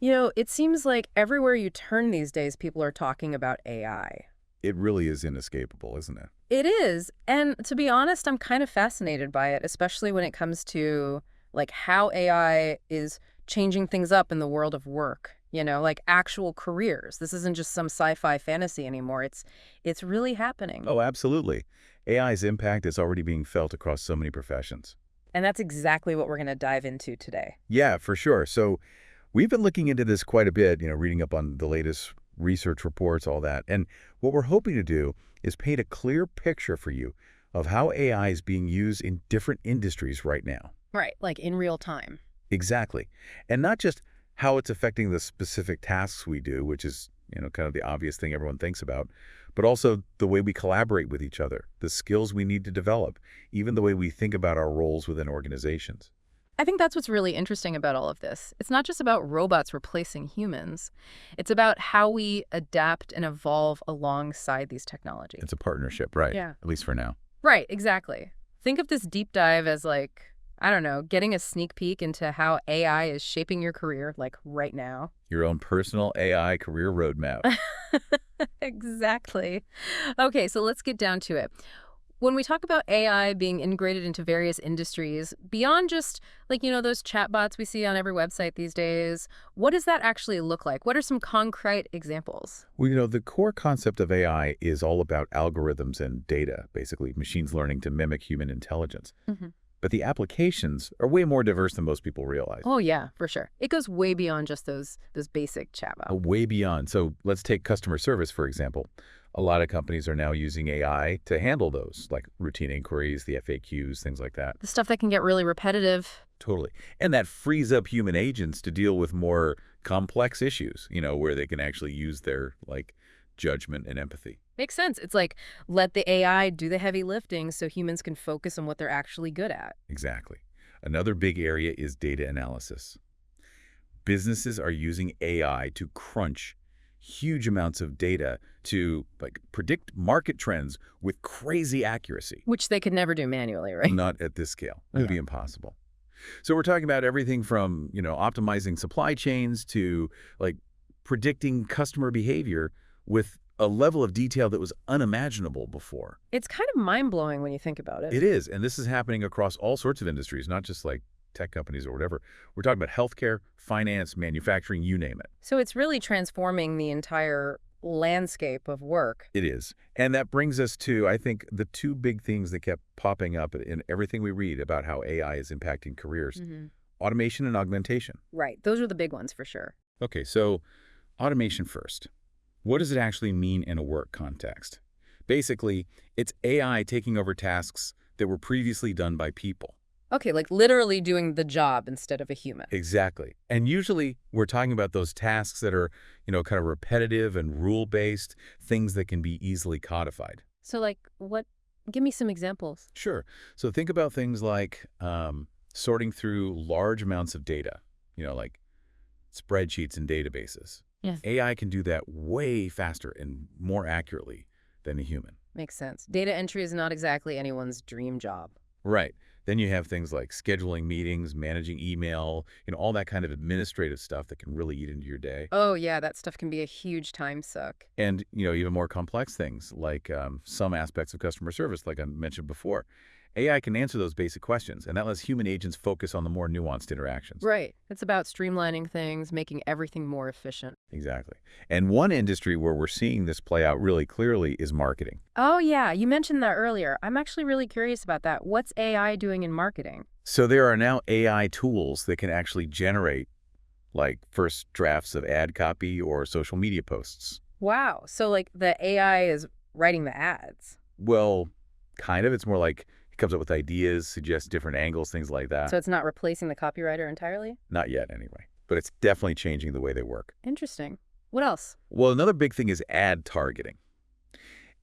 It seems like everywhere you turn these days, people are talking about AI. It really is inescapable, isn't it? It is. And to be honest, I'm kind of fascinated by it, especially when it comes to like how AI is changing things up in the world of work, like actual careers. This isn't just some sci-fi fantasy anymore. It's really happening. Oh, absolutely. AI's impact is already being felt across so many professions. And that's exactly what we're going to dive into today. Yeah, for sure. So we've been looking into this quite a bit, reading up on the latest research reports, all that. And what we're hoping to do is paint a clear picture for you of how AI is being used in different industries right now. Right, like in real time. Exactly. And not just how it's affecting the specific tasks we do, which is, kind of the obvious thing everyone thinks about, but also the way we collaborate with each other, the skills we need to develop, even the way we think about our roles within organizations. I think that's what's really interesting about all of this. It's not just about robots replacing humans. It's about how we adapt and evolve alongside these technologies. It's a partnership, right? Yeah. At least for now. Right, exactly. Think of this deep dive as like, I don't know, getting a sneak peek into how AI is shaping your career, like right now. Your own personal AI career roadmap. Exactly. Okay, so let's get down to it. When we talk about AI being integrated into various industries, beyond just like, those chatbots we see on every website these days, what does that actually look like? What are some concrete examples? Well, the core concept of AI is all about algorithms and data, basically machines learning to mimic human intelligence. Hmm. But the applications are way more diverse than most people realize. Oh, yeah, for sure. It goes way beyond just those basic chatbots. Way beyond. So let's take customer service, for example. A lot of companies are now using AI to handle those, like routine inquiries, the FAQs, things like that. The stuff that can get really repetitive. Totally. And that frees up human agents to deal with more complex issues, where they can actually use their, judgment and empathy. Makes sense. It's like let the AI do the heavy lifting so humans can focus on what they're actually good at. Exactly. Another big area is data analysis. Businesses are using AI to crunch huge amounts of data to predict market trends with crazy accuracy. Which they could never do manually, right? Not at this scale. It would be impossible. So we're talking about everything from, optimizing supply chains to predicting customer behavior with a level of detail that was unimaginable before. It's kind of mind-blowing when you think about it. It is, and this is happening across all sorts of industries, not just tech companies or whatever. We're talking about healthcare, finance, manufacturing, you name it. So it's really transforming the entire landscape of work. It is. And that brings us to, I think, the two big things that kept popping up in everything we read about how AI is impacting careers. Automation and augmentation. Right. Those are the big ones for sure. Okay, so automation first. What does it actually mean in a work context? Basically, it's AI taking over tasks that were previously done by people. Okay, like literally doing the job instead of a human. Exactly. And usually we're talking about those tasks that are, kind of repetitive and rule-based, things that can be easily codified. So like what? Give me some examples. Sure. So think about things like sorting through large amounts of data, like spreadsheets and databases. Yeah. AI can do that way faster and more accurately than a human. Makes sense. Data entry is not exactly anyone's dream job. Right. Then you have things like scheduling meetings, managing email, all that kind of administrative stuff that can really eat into your day. Oh, yeah, that stuff can be a huge time suck. And, even more complex things like some aspects of customer service, like I mentioned before. AI can answer those basic questions, and that lets human agents focus on the more nuanced interactions. Right. It's about streamlining things, making everything more efficient. Exactly. And one industry where we're seeing this play out really clearly is marketing. Oh, yeah, you mentioned that earlier. I'm actually really curious about that. What's AI doing in marketing? So there are now AI tools that can actually generate first drafts of ad copy or social media posts. Wow. So like the AI is writing the ads. Well, kind of. It's more like it comes up with ideas, suggests different angles, things like that. So it's not replacing the copywriter entirely? Not yet, anyway. But it's definitely changing the way they work. Interesting. What else? Well, another big thing is ad targeting.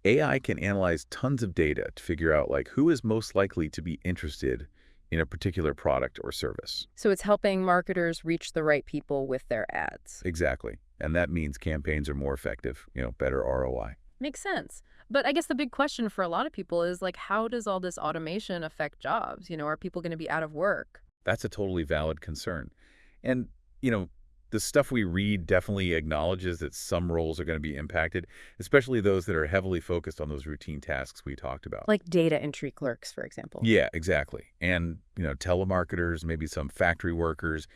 AI can analyze tons of data to figure out who is most likely to be interested in a particular product or service. So it's helping marketers reach the right people with their ads. Exactly. And that means campaigns are more effective, better ROI. Makes sense. But I guess the big question for a lot of people is how does all this automation affect jobs? Are people going to be out of work? That's a totally valid concern. And, The stuff we read definitely acknowledges that some roles are going to be impacted, especially those that are heavily focused on those routine tasks we talked about. Like data entry clerks, for example. Yeah, exactly. And, telemarketers, maybe some factory workers.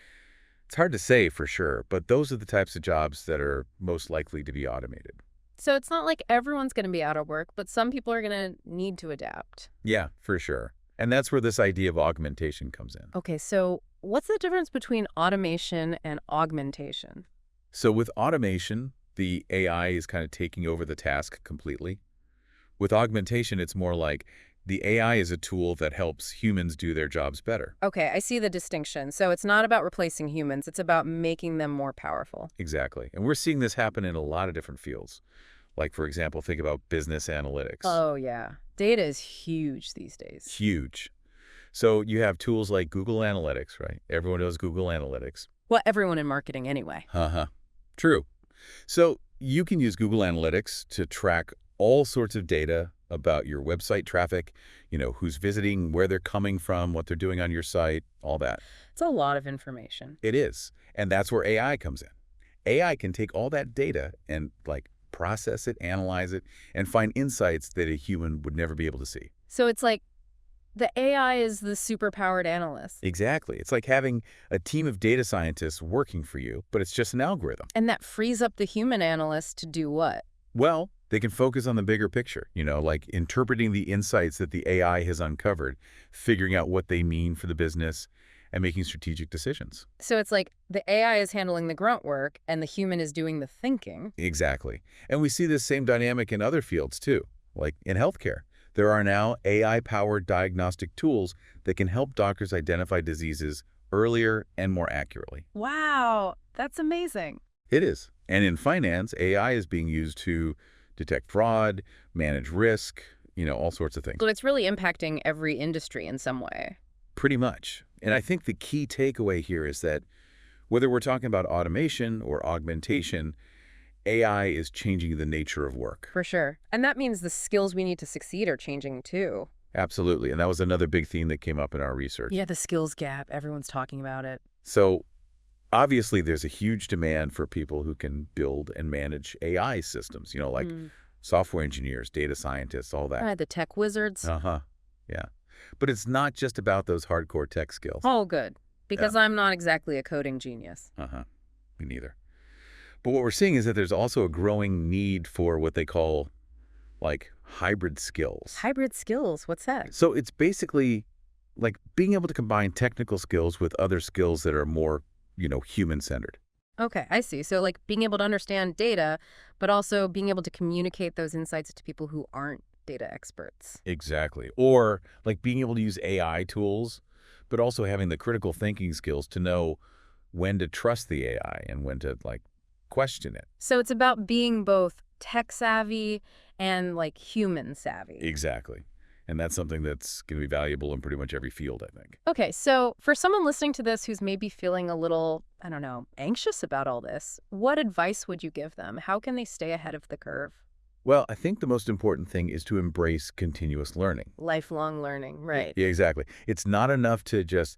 It's hard to say for sure, but those are the types of jobs that are most likely to be automated. So it's not like everyone's going to be out of work, but some people are going to need to adapt. Yeah, for sure. And that's where this idea of augmentation comes in. Okay, so what's the difference between automation and augmentation? So with automation, the AI is kind of taking over the task completely. With augmentation, it's more like the AI is a tool that helps humans do their jobs better. Okay, I see the distinction. So it's not about replacing humans, it's about making them more powerful. Exactly. And we're seeing this happen in a lot of different fields. Like, for example, think about business analytics. Oh, yeah. Data is huge these days. Huge. So you have tools like Google Analytics, right? Everyone knows Google Analytics. Well, everyone in marketing anyway. Uh-huh. True. So you can use Google Analytics to track all sorts of data about your website traffic, who's visiting, where they're coming from, what they're doing on your site, all that. It's a lot of information. It is. And that's where AI comes in. AI can take all that data and process it, analyze it, and find insights that a human would never be able to see. So it's like the AI is the superpowered analyst. Exactly. It's like having a team of data scientists working for you, but it's just an algorithm. And that frees up the human analyst to do what? Well, they can focus on the bigger picture, like interpreting the insights that the AI has uncovered, figuring out what they mean for the business, and making strategic decisions. So it's like the AI is handling the grunt work and the human is doing the thinking. Exactly. And we see this same dynamic in other fields too, like in healthcare. There are now AI-powered diagnostic tools that can help doctors identify diseases earlier and more accurately. Wow, that's amazing. It is. And in finance, AI is being used to detect fraud, manage risk, all sorts of things. So it's really impacting every industry in some way. Pretty much. And I think the key takeaway here is that whether we're talking about automation or augmentation, AI is changing the nature of work. For sure. And that means the skills we need to succeed are changing too. Absolutely. And that was another big theme that came up in our research. Yeah, the skills gap. Everyone's talking about it. So obviously there's a huge demand for people who can build and manage AI systems, like software engineers, data scientists, all that. Right, the tech wizards. Uh-huh. Yeah. But it's not just about those hardcore tech skills. Oh, good. Because I'm not exactly a coding genius. Uh-huh. Me neither. But what we're seeing is that there's also a growing need for what they call, hybrid skills. Hybrid skills? What's that? So it's basically like being able to combine technical skills with other skills that are more, human-centered. Okay, I see. So being able to understand data, but also being able to communicate those insights to people who aren't data experts. Exactly. Or being able to use AI tools, but also having the critical thinking skills to know when to trust the AI and when to question it. So it's about being both tech savvy and human savvy. Exactly. And that's something that's going to be valuable in pretty much every field, I think. Okay, so for someone listening to this who's maybe feeling a little, I don't know, anxious about all this, what advice would you give them? How can they stay ahead of the curve? Well, I think the most important thing is to embrace continuous learning. Lifelong learning, right. Yeah, exactly. It's not enough to just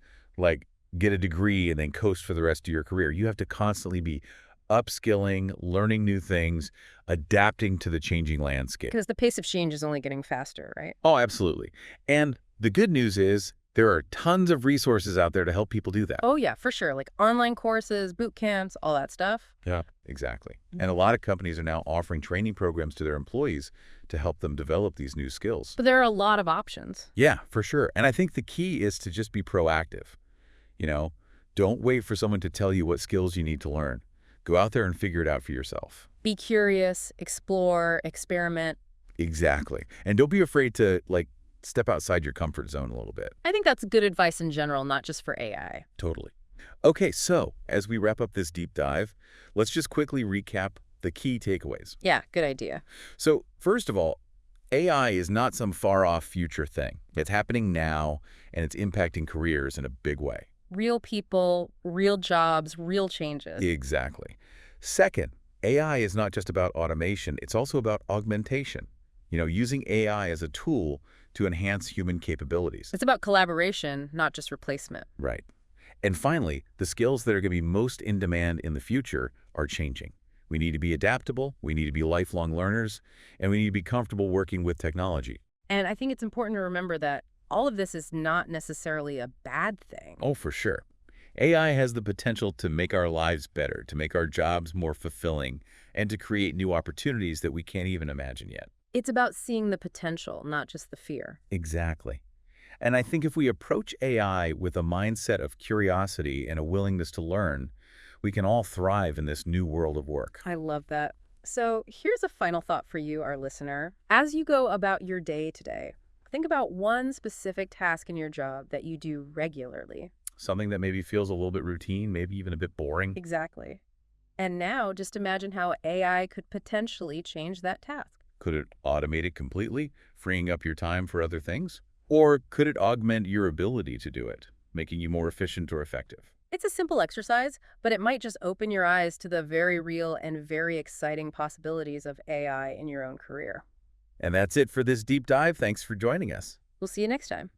get a degree and then coast for the rest of your career. You have to constantly be upskilling, learning new things, adapting to the changing landscape. Because the pace of change is only getting faster, right? Oh, absolutely. And the good news is there are tons of resources out there to help people do that. Oh, yeah, for sure. Online courses, boot camps, all that stuff. Yeah, exactly. And a lot of companies are now offering training programs to their employees to help them develop these new skills. But there are a lot of options. Yeah, for sure. And I think the key is to just be proactive. Don't wait for someone to tell you what skills you need to learn. Go out there and figure it out for yourself. Be curious, explore, experiment. Exactly. And don't be afraid to, step outside your comfort zone a little bit. I think that's good advice in general, not just for AI. Totally. Okay, so as we wrap up this deep dive, let's just quickly recap the key takeaways. Yeah, good idea. So first of all, AI is not some far-off future thing. It's happening now, and it's impacting careers in a big way. Real people, real jobs, real changes. Exactly. Second, AI is not just about automation. It's also about augmentation. Using AI as a tool to enhance human capabilities. It's about collaboration, not just replacement. Right. And finally, the skills that are going to be most in demand in the future are changing. We need to be adaptable, we need to be lifelong learners, and we need to be comfortable working with technology. And I think it's important to remember that all of this is not necessarily a bad thing. Oh, for sure. AI has the potential to make our lives better, to make our jobs more fulfilling, and to create new opportunities that we can't even imagine yet. It's about seeing the potential, not just the fear. Exactly. And I think if we approach AI with a mindset of curiosity and a willingness to learn, we can all thrive in this new world of work. I love that. So here's a final thought for you, our listener. As you go about your day today, think about one specific task in your job that you do regularly. Something that maybe feels a little bit routine, maybe even a bit boring. Exactly. And now just imagine how AI could potentially change that task. Could it automate it completely, freeing up your time for other things? Or could it augment your ability to do it, making you more efficient or effective? It's a simple exercise, but it might just open your eyes to the very real and very exciting possibilities of AI in your own career. And that's it for this deep dive. Thanks for joining us. We'll see you next time.